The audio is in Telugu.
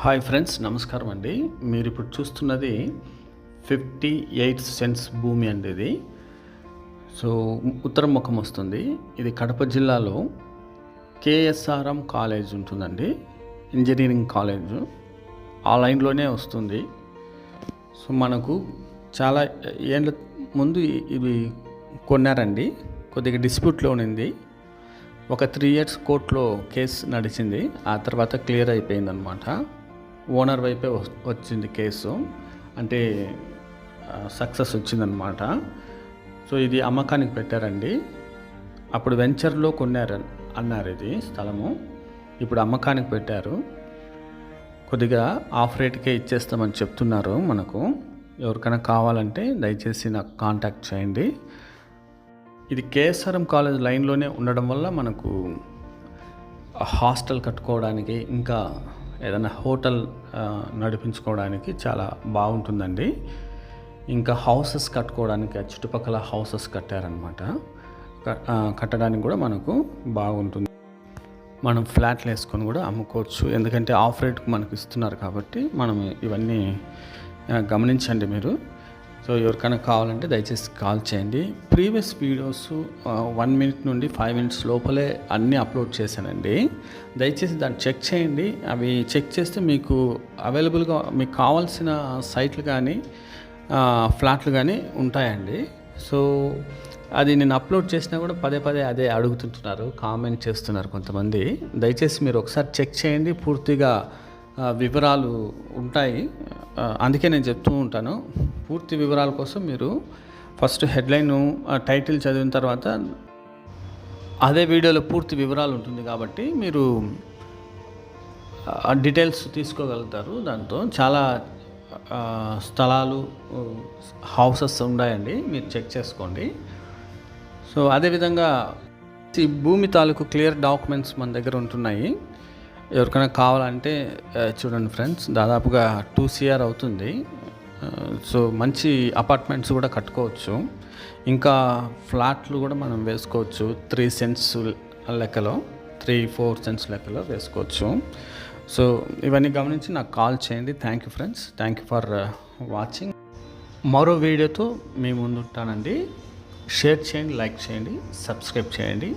హాయ్ ఫ్రెండ్స్, నమస్కారం అండి. మీరు ఇప్పుడు చూస్తున్నది 58 సెంట్స్ భూమి అండి. ఇది ఉత్తరం ముఖం వస్తుంది. ఇది కడప జిల్లాలో కేఎస్ఆర్ఎం కాలేజ్ ఉంటుందండి, ఇంజనీరింగ్ కాలేజ్. ఆ లైన్లోనే వస్తుంది. మనకు చాలా ఏళ్ళ ముందు ఇవి కొన్నారండి. కొద్దిగా డిస్ప్యూట్లో ఉన్నింది. ఒక 3 years కోర్టులో కేసు నడిచింది. ఆ తర్వాత క్లియర్ అయిపోయిందనమాట. ఓనర్ వైపే వచ్చింది కేసు, అంటే సక్సెస్ వచ్చిందనమాట. ఇది అమ్మకానికి పెట్టారండి. అప్పుడు వెంచర్లో కొన్నారు అన్నారు ఇది స్థలము. ఇప్పుడు అమ్మకానికి పెట్టారు. కొద్దిగా ఆఫ్ రేట్కే ఇచ్చేస్తామని చెప్తున్నారు మనకు. ఎవరికైనా కావాలంటే దయచేసి నాకు కాంటాక్ట్ చేయండి. ఇది కేఎస్ఆర్ఎం కాలేజ్ లైన్లోనే ఉండడం వల్ల మనకు హాస్టల్ కట్టుకోవడానికి, ఇంకా ఏదైనా హోటల్ నడిపించుకోవడానికి చాలా బాగుంటుందండి. ఇంకా హౌసెస్ కట్టుకోవడానికి, చుట్టుపక్కల హౌసెస్ కట్టారనమాట. కట్టడానికి కూడా మనకు బాగుంటుంది. మనం ఫ్లాట్లు వేసుకొని కూడా అమ్ముకోవచ్చు, ఎందుకంటే ఆఫ్ రేట్కి మనకు ఇస్తున్నారు కాబట్టి. మనం ఇవన్నీ గమనించండి మీరు. ఎవరికైనా కావాలంటే దయచేసి కాల్ చేయండి. ప్రీవియస్ వీడియోస్ 1 minute నుండి 5 minutes లోపలే అన్నీ అప్లోడ్ చేశానండి. దయచేసి దాన్ని చెక్ చేయండి. అవి చెక్ చేస్తే మీకు అవైలబుల్గా మీకు కావాల్సిన సైట్లు కానీ ఫ్లాట్లు కానీ ఉంటాయండి. అది నేను అప్లోడ్ చేసినా కూడా పదే అదే అడుగుతుంటున్నారు, కామెంట్ చేస్తున్నారు కొంతమంది. దయచేసి మీరు ఒకసారి చెక్ చేయండి. పూర్తిగా వివరాలు ఉంటాయి. అందుకే నేను చెప్తూ ఉంటాను, పూర్తి వివరాల కోసం మీరు ఫస్ట్ హెడ్లైన్, టైటిల్ చదివిన తర్వాత అదే వీడియోలో పూర్తి వివరాలు ఉంటుంది కాబట్టి మీరు డీటెయిల్స్ తీసుకోగలుగుతారు. దాంతో చాలా స్థలాలు, హౌసెస్ ఉన్నాయండి, మీరు చెక్ చేసుకోండి. అదేవిధంగా ఈ భూమి తాలూకు క్లియర్ డాక్యుమెంట్స్ మన దగ్గర ఉంటున్నాయి. ఎవరికైనా కావాలంటే చూడండి ఫ్రెండ్స్, దాదాపుగా 2 CR అవుతుంది. మంచి అపార్ట్మెంట్స్ కూడా కట్టుకోవచ్చు. ఇంకా ఫ్లాట్లు కూడా మనం వేసుకోవచ్చు. 3 cents లెక్కలో, 3-4 cents లెక్కలో వేసుకోవచ్చు. ఇవన్నీ గమనించి నాకు కాల్ చేయండి. Thank you friends, thank you for watching. మరో వీడియోతో మీ ముందు ఉంటానండి. షేర్ చేయండి, లైక్ చేయండి, సబ్స్క్రైబ్ చేయండి.